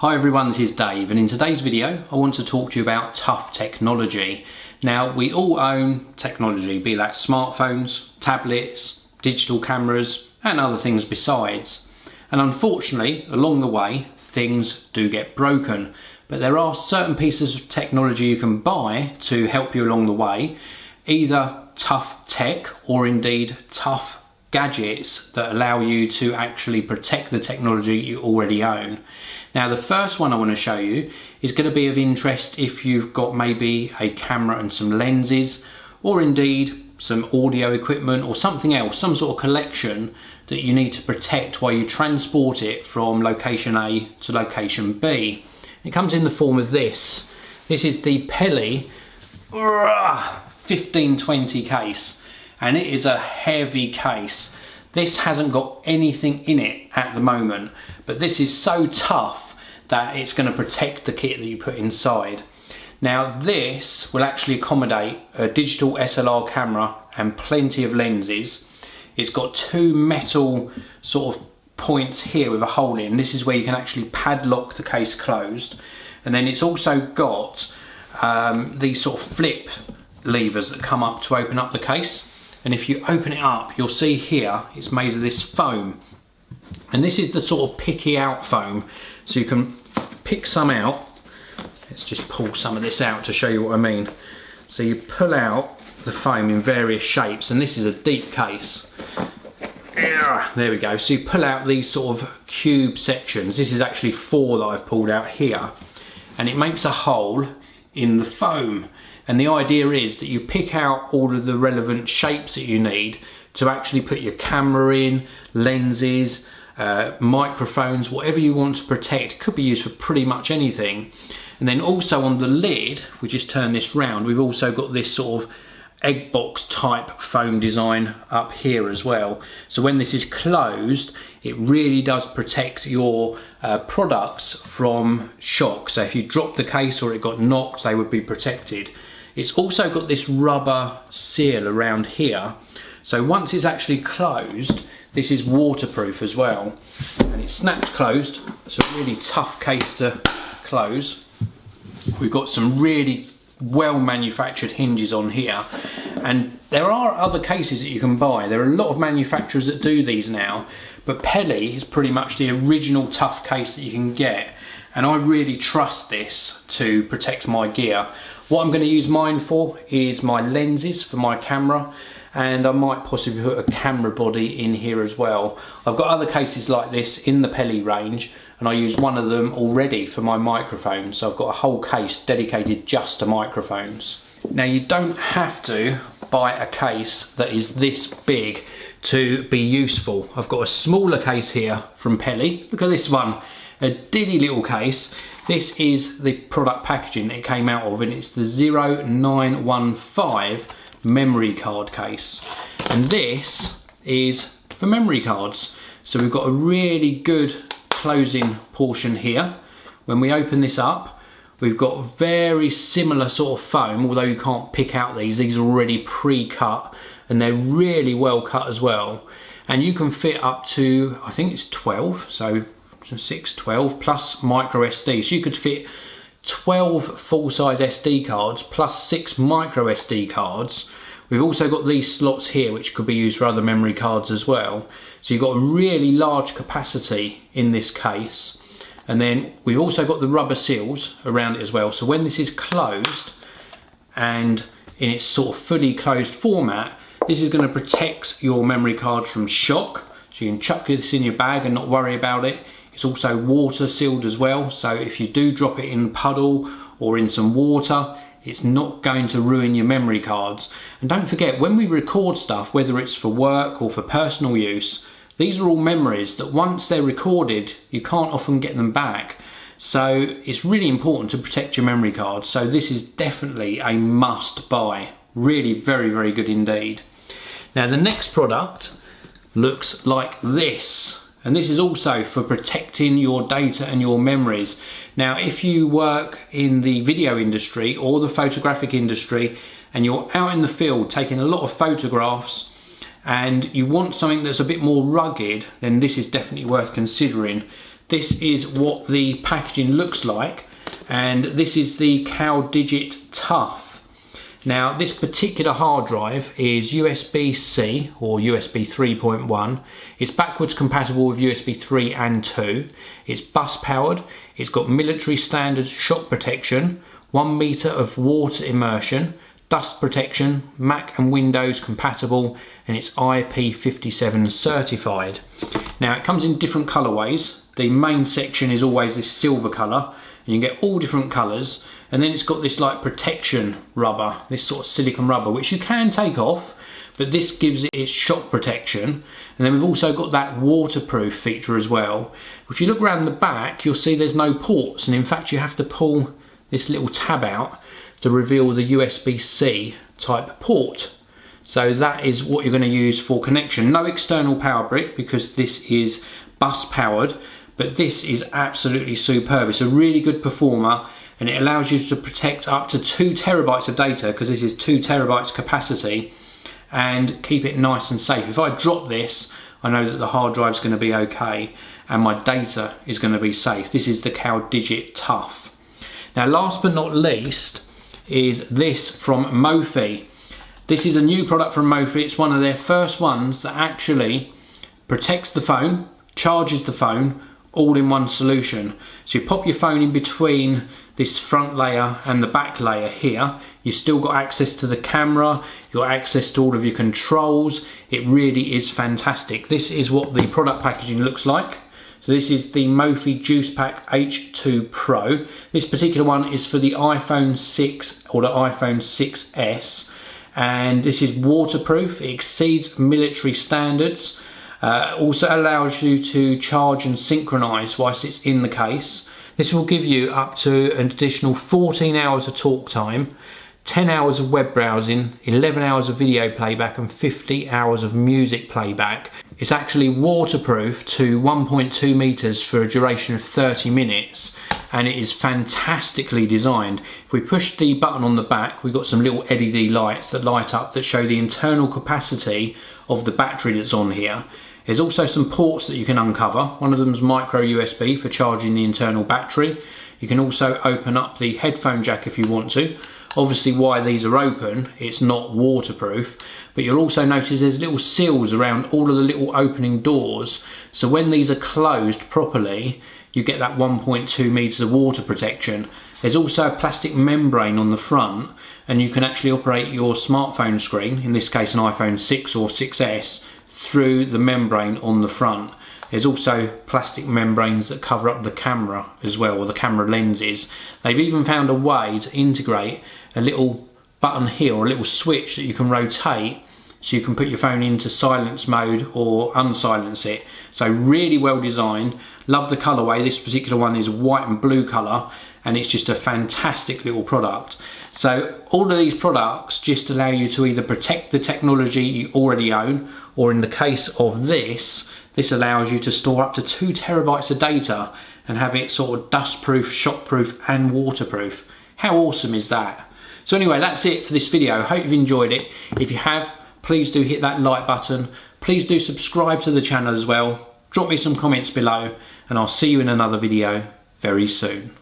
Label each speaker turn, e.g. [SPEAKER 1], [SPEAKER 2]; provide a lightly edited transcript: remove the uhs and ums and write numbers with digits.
[SPEAKER 1] Hi everyone, this is Dave, and in today's video I want to talk to you about Tuff technology. Now, we all own technology, be that smartphones, tablets, digital cameras and other things besides. And unfortunately, along the way, things do get broken. But there are certain pieces of technology you can buy to help you along the way, either Tuff tech or indeed Tuff gadgets that allow you to actually protect the technology you already own. Now, the first one I want to show you is going to be of interest if you've got maybe a camera and some lenses, or indeed some audio equipment or something else, some sort of collection that you need to protect while you transport it from location A to location B. It comes in the form of this. This is the Peli 1520 case, and it is a heavy case. This hasn't got anything in it at the moment, but this is so tough that it's going to protect the kit that you put inside. Now, this will actually accommodate a digital SLR camera and plenty of lenses. It's got two metal sort of points here with a hole in. This is where you can actually padlock the case closed. And then it's also got these sort of flip levers that come up to open up the case. And if you open it up, you'll see here it's made of this foam. And this is the sort of picky out foam. So you can pick some out. Let's just pull some of this out to show you what I mean. So you pull out the foam in various shapes, and this is a deep case. There we go. So you pull out these sort of cube sections. This is actually 4 that I've pulled out here. And it makes a hole in the foam. And the idea is that you pick out all of the relevant shapes that you need to actually put your camera in, lenses, microphones, whatever you want to protect. Could be used for pretty much anything. And then also on the lid, we just turn this round, we've also got this sort of egg box type foam design up here as well. So when this is closed, it really does protect your products from shock. So if you drop the case or it got knocked, they would be protected. It's also got this rubber seal around here. So once it's actually closed, this is waterproof as well. And it snaps closed. It's a really tough case to close. We've got some really well manufactured hinges on here. And there are other cases that you can buy. There are a lot of manufacturers that do these now. But Peli is pretty much the original Tuff case that you can get. And I really trust this to protect my gear. What I'm going to use mine for is my lenses for my camera, and I might possibly put a camera body in here as well. I've got other cases like this in the Peli range, and I use one of them already for my microphones. So I've got a whole case dedicated just to microphones. Now, you don't have to buy a case that is this big to be useful. I've got a smaller case here from Peli. Look at this one, a diddy little case. This is the product packaging that it came out of, and it's the 0915 memory card case. And this is for memory cards. So we've got a really good closing portion here. When we open this up, we've got very similar sort of foam, although you can't pick out these are already pre-cut, and they're really well cut as well. And you can fit up to, I think it's 12, so 6, 12 plus micro SD. So you could fit 12 full-size SD cards plus 6 micro SD cards. We've also got these slots here which could be used for other memory cards as well. So you've got a really large capacity in this case. And then we've also got the rubber seals around it as well. So when this is closed and in its sort of fully closed format, this is going to protect your memory cards from shock. So you can chuck this in your bag and not worry about it. It's also water sealed as well, so if you do drop it in a puddle or in some water, it's not going to ruin your memory cards. And don't forget, when we record stuff, whether it's for work or for personal use, these are all memories that once they're recorded, you can't often get them back. So it's really important to protect your memory cards. So this is definitely a must buy. Really very, very good indeed. Now, the next product looks like this. And this is also for protecting your data and your memories. Now, if you work in the video industry or the photographic industry and you're out in the field taking a lot of photographs and you want something that's a bit more rugged, then this is definitely worth considering. this is what the packaging looks like, and this is the CalDigit Tuff. Now this particular hard drive is USB-C or USB 3.1. It's backwards compatible with USB 3 and 2. It's bus powered. It's got military standard shock protection, 1 meter of water immersion, dust protection, Mac and Windows compatible, and it's IP57 certified. Now it comes in different colorways. The main section is always this silver color, and you get all different colors, and then it's got this like protection rubber, this sort of silicone rubber, which you can take off, but this gives it its shock protection. And then we've also got that waterproof feature as well. If you look around the back, you'll see there's no ports, and in fact you have to pull this little tab out to reveal the USB-C type port. So that is what you're going to use for connection. No external power brick because this is bus powered, but this is absolutely superb. It's a really good performer, and it allows you to protect up to 2 terabytes of data, because this is 2 terabytes capacity, and keep it nice and safe. If I drop this, I know that the hard drive is going to be okay and my data is going to be safe. This is the CalDigit Tuff. Now last but not least is this from Mophie. This is a new product from Mophie. It's one of their first ones that actually protects the phone, charges the phone, all in one solution. So you pop your phone in between this front layer and the back layer here. You've still got access to the camera, you've got access to all of your controls. It really is fantastic. This is what the product packaging looks like. So this is the Mophie Juice Pack H2 Pro. This particular one is for the iPhone 6 or the iPhone 6S, and this is waterproof. It exceeds military standards. Also allows you to charge and synchronize whilst it's in the case. This will give you up to an additional 14 hours of talk time, 10 hours of web browsing, 11 hours of video playback, and 50 hours of music playback. It's actually waterproof to 1.2 meters for a duration of 30 minutes, and it is fantastically designed. If we push the button on the back, we've got some little LED lights that light up that show the internal capacity of the battery that's on here. There's also some ports that you can uncover. One of them is micro USB for charging the internal battery. You can also open up the headphone jack if you want to. Obviously, why these are open, it's not waterproof, but you'll also notice there's little seals around all of the little opening doors. So when these are closed properly, you get that 1.2 meters of water protection. There's also a plastic membrane on the front, and you can actually operate your smartphone screen, in this case an iPhone 6 or 6S, through the membrane on the front. There's also plastic membranes that cover up the camera as well, or the camera lenses. They've even found a way to integrate a little button here, or a little switch that you can rotate, so you can put your phone into silence mode or unsilence it. So really well designed. Love the colourway. This particular one is white and blue colour, and it's just a fantastic little product. So all of these products just allow you to either protect the technology you already own, or in the case of this allows you to store up to 2 terabytes of data and have it sort of dustproof, shockproof and waterproof. How awesome is that? So anyway, that's it for this video. I hope you've enjoyed it. If you have, please do hit that like button. Please do subscribe to the channel as well. Drop me some comments below, and I'll see you in another video very soon.